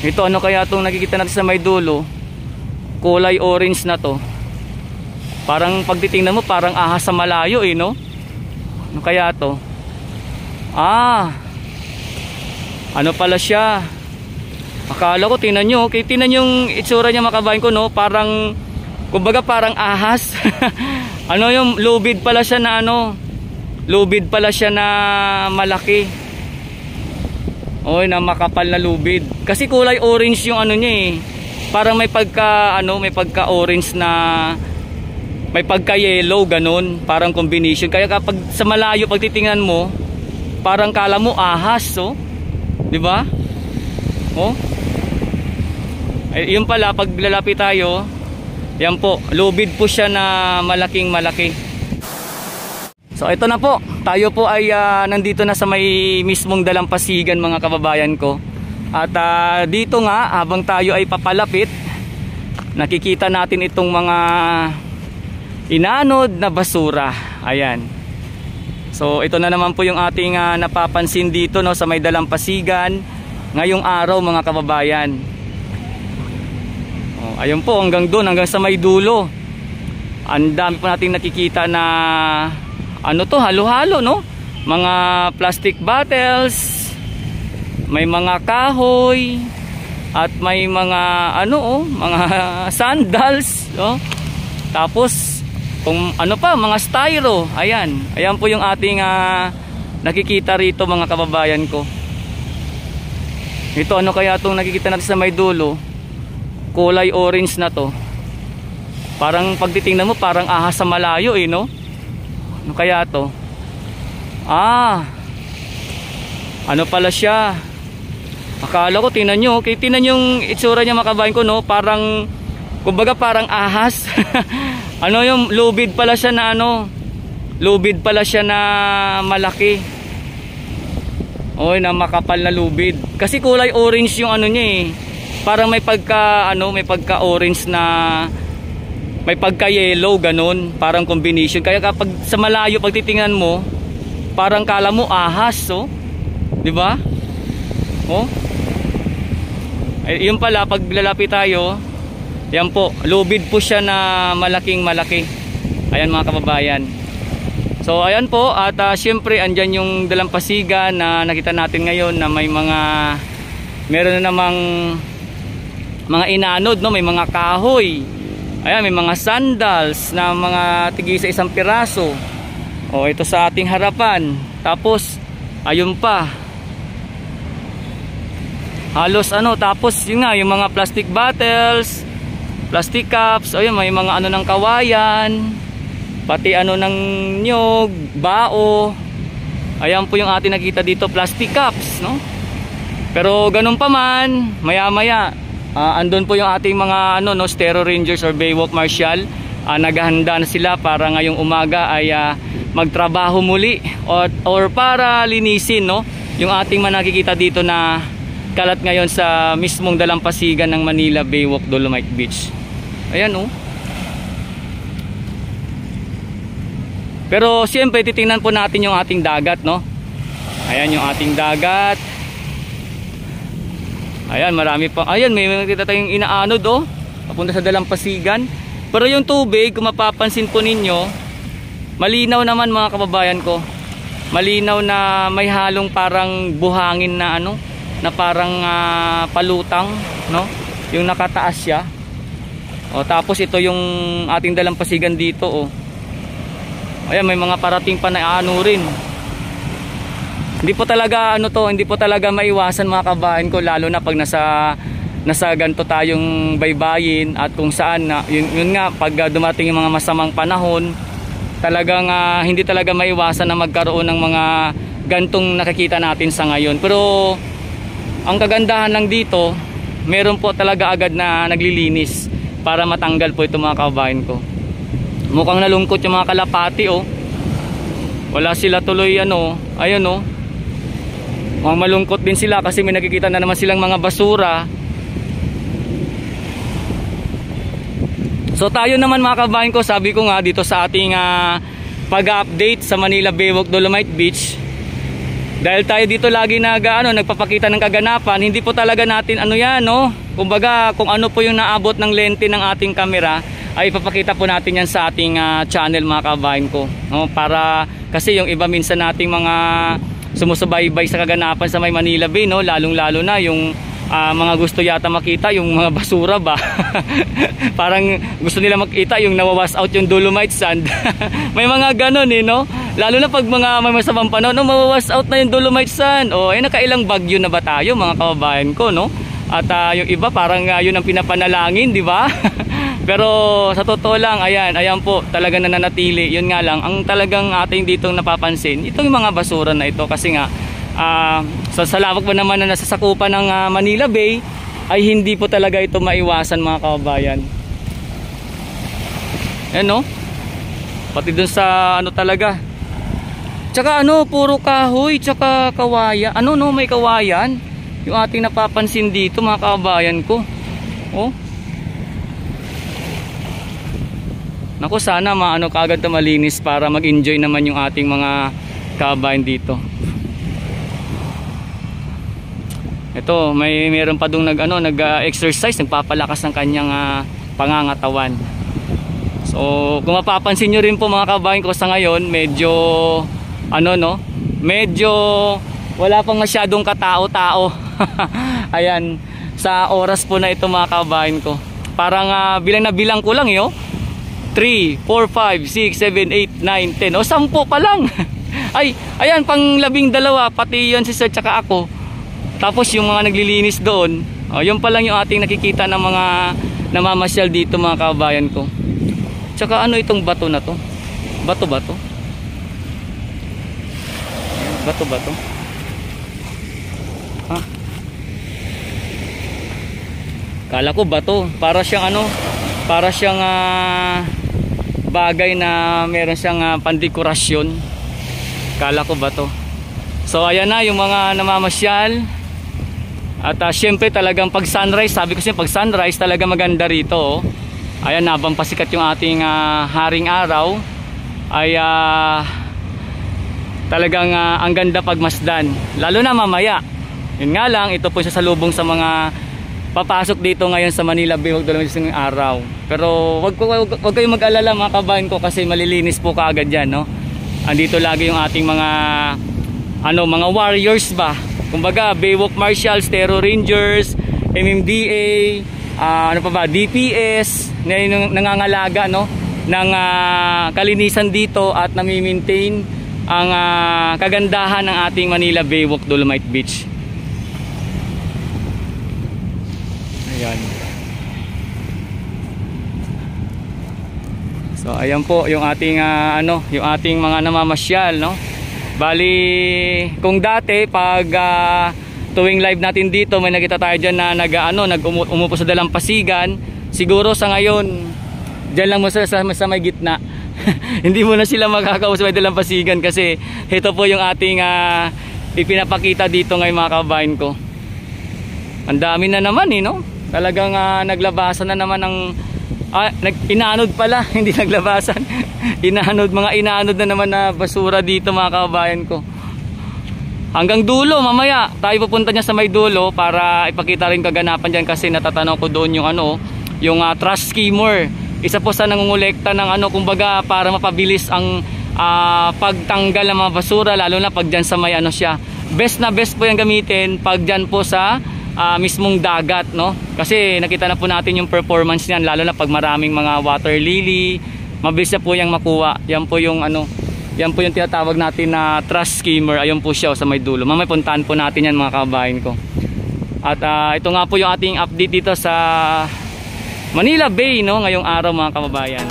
Ito, ano kaya itong nakikita natin sa may dulo? Kulay orange na to. Parang pagtitingnan mo, parang ahas sa malayo eh, no? Ano kaya to? Ano pala siya? Akala ko, tingnan nyo, tingnan yung itsura niya mga kabayan ko, no? Parang, kumbaga parang ahas. Ano yung lubid pala siya na ano? Lubid pala siya na malaki. Oy, na makapal na lubid. Kasi kulay orange yung ano niya eh. Parang may pagka ano, may pagka orange na may pagka yellow ganun, parang combination. Kaya kapag sa malayo pag titingnan mo, parang kala mo ahas, oh. 'Di ba? Oh. Ay, yun pala pag lalapit tayo, yan po, lubid po siya na malaking malaki. So ito na po, tayo po ay nandito na sa may mismong dalampasigan mga kababayan ko. At dito nga, habang tayo ay papalapit, nakikita natin itong mga inanod na basura. Ayan. So ito na naman po yung ating napapansin dito, no, sa may dalampasigan ngayong araw mga kababayan. Ayun po, hanggang doon, hanggang sa may dulo. Ang dami po nating nakikita na ano to, halo-halo, no? Mga plastic bottles, may mga kahoy, at may mga ano, mga sandals, no? Tapos kung ano pa, mga styro. Ayan, ayan po yung ating nakikita rito mga kababayan ko. Ito, ano kaya itong nakikita natin sa may dulo? Kulay orange na to. Parang pagtitingnan mo, parang ahas sa malayo eh, no? Ano kaya to? Ano pala siya? Akala ko, tingnan nyo, tingnan yung itsura niya mga kabayan ko, no? Parang, kumbaga parang ahas. Ano yung lubid pala siya na ano? Lubid pala siya na malaki. Oy, na makapal na lubid. Kasi kulay orange yung ano niya eh. Parang may pagka ano, may pagka orange na may pagka yellow ganun, parang combination. Kaya kapag sa malayo pag titingnan mo, parang kala mo ahas, oh. 'Di ba? Oh. Ay, yun pala pag lalapit tayo, yan po, lubid po siya na malaking malaki. Ayan mga kababayan. So ayan po, at syempre andyan yung dalampasigan na nakita natin ngayon na may mga meron na namang mga inanod, no, may mga kahoy. Ayan, may mga sandals na mga tigi sa isang piraso. O ito sa ating harapan. Tapos ayun pa. Halos ano, tapos yun nga, yung mga plastic bottles, plastic cups, ayun, may mga ano ng kawayan, pati ano ng nyog, bao. Ayan po yung ating nakita dito, plastic cups, no? Pero ganun pa man, maya-maya andun po yung ating mga ano, no, Stero Rangers or Baywalk Marshal. Naghahanda na sila para ngayong umaga ay magtrabaho muli or para linisin, no, yung ating nakikita dito na kalat ngayon sa mismong dalampasigan ng Manila Baywalk Dolomite Beach. Ayan, oh. Pero siyempre titingnan po natin yung ating dagat, no. Ayan yung ating dagat. Ayan, marami pa. Ayan, may nakita tayong inaanod, oh, papunta sa dalampasigan. Pero yung tubig, kung mapapansin po ninyo, malinaw naman mga kababayan ko. Malinaw na may halong parang buhangin na ano, na parang palutang, no? Yung nakataas siya. O, tapos ito yung ating dalampasigan dito, oh. Ayan, may mga parating pa na ano rin. Hindi po talaga ano to, hindi po talaga maiwasan mga kabayan ko, lalo na pag nasa ganito tayong baybayin at kung saan na yun nga, pag dumating yung mga masamang panahon, talagang hindi talaga maiwasan na magkaroon ng mga gantong nakikita natin sa ngayon. Pero ang kagandahan lang dito, meron po talaga agad na naglilinis para matanggal po ito mga kabayan ko. Mukhang nalungkot yung mga kalapati, oh. Wala sila tuloy ano, ayun, oh. Malungkot din sila kasi may nakikita na naman silang mga basura. So tayo naman mga kabayan ko, sabi ko nga dito sa ating pag-update sa Manila Baywalk Dolomite Beach, Dahil tayo dito lagi nagpapakita ng kaganapan, hindi po talaga natin yan, no? Kumbaga, kung ano po yung naabot ng lente ng ating camera, ay ipapakita po natin yan sa ating channel, mga kabayan ko, no? Para kasi yung iba minsan nating mga sumusubaybay sa kaganapan sa may Manila Bay, no? Lalong-lalo na yung mga gusto yata makita yung mga basura ba. Parang gusto nila makita yung nawawash out yung dolomite sand. May mga ganon no? Lalo na pag may masamang panahon, no, mawawash out na yung dolomite sand. Nakailang bagyo na ba tayo, mga kababayan ko, no? At yung iba parang yun ang pinapanalangin, di ba? Pero sa totoo lang, ayan po, talaga nananatili. Yun nga lang, ang talagang ating ditong napapansin, itong mga basura na ito, kasi nga sa lawak ba naman na nasasakupan ng Manila Bay, ay hindi po talaga ito maiwasan, mga kababayan. No? Pati dun sa talaga. Tsaka puro kahoy, tsaka kawayan. May kawayan. Yung ating napapansin dito, mga kababayan ko. Naku, sana kaagad na malinis para mag-enjoy naman yung ating mga kababayan dito. Ito, meron pa dong nag-exercise, nagpapalakas ng kanyang pangangatawan. So, kung mapapansin nyo rin po, mga kababayan ko, sa ngayon, medyo medyo wala pang masyadong katao-tao. Ayan, sa oras po na ito, mga kababayan ko. Parang bilang na bilang ko lang 3, 4, 5, 6, 7, 8, 9, 10. 10 pa lang. Ayan, pang 12, pati yun si Sir tsaka ako. Tapos yung mga naglilinis doon, yun pa lang yung ating nakikita ng mga namamasyal dito, mga kababayan ko. Tsaka itong bato na to? Bato ba to? Bato ba to? Kala ko bato. Para siyang para siyang bagay na meron siyang pandekorasyon. Kala ko bato. So ayan na yung mga namamasyal. At syempre talagang pag sunrise, sabi ko siya, pag sunrise talaga maganda rito. Ayan, habang pasikat yung ating haring araw, ay talagang ang ganda pagmasdan. Lalo na mamaya. Yun nga lang, ito po siya salubong sa mga papasok dito ngayon sa Manila Bay, wag dalawang isang araw. Pero wag kayong mag-alala, mga kabayan ko, kasi malilinis po kaagad yan, no? Andito lagi yung ating mga mga warriors ba? Kumbaga, Baywalk Marshals, Terror Rangers, MMDA, DPS, na nangangalaga, no, ng kalinisan dito at nami-maintain ang kagandahan ng ating Manila Baywalk Dolomite Beach. Ayan. So ayan po yung ating yung ating mga namamasyal, no. Bali, kung dati pag tuwing live natin dito may nakita tayo diyan na umupo sa dalampasigan, siguro sa ngayon diyan lang mo sa may gitna. Hindi mo na sila makakausap sa dalampasigan kasi ito po yung ating ipinapakita dito ngayon, mga kabayan ko. Ang dami na naman no? Talagang naglabasan na naman ng inaanod pala, hindi naglabasan. Mga inaanod na naman na basura dito, mga kababayan ko. Hanggang dulo, mamaya tayo pupunta niya sa may dulo para ipakita rin kaganapan dyan, kasi natatanaw ko doon yung trash skimmer. Isa po sa nangungulekta ng kumbaga para mapabilis ang pagtanggal ng mga basura, lalo na pag dyan sa may siya. Best na best po yung gamitin pag dyan po sa mismong dagat, no? Kasi nakita na po natin yung performance niyan, lalo na pag maraming mga water lily, mabilis na po yung makuha. Yan po yung yan po yung tinatawag natin na trash skimmer. Ayun po siya sa may dulo. Mamaya puntahan po natin yan, mga kababayan ko. At ito nga po yung ating update dito sa Manila Bay, no, ngayong araw, mga kababayan.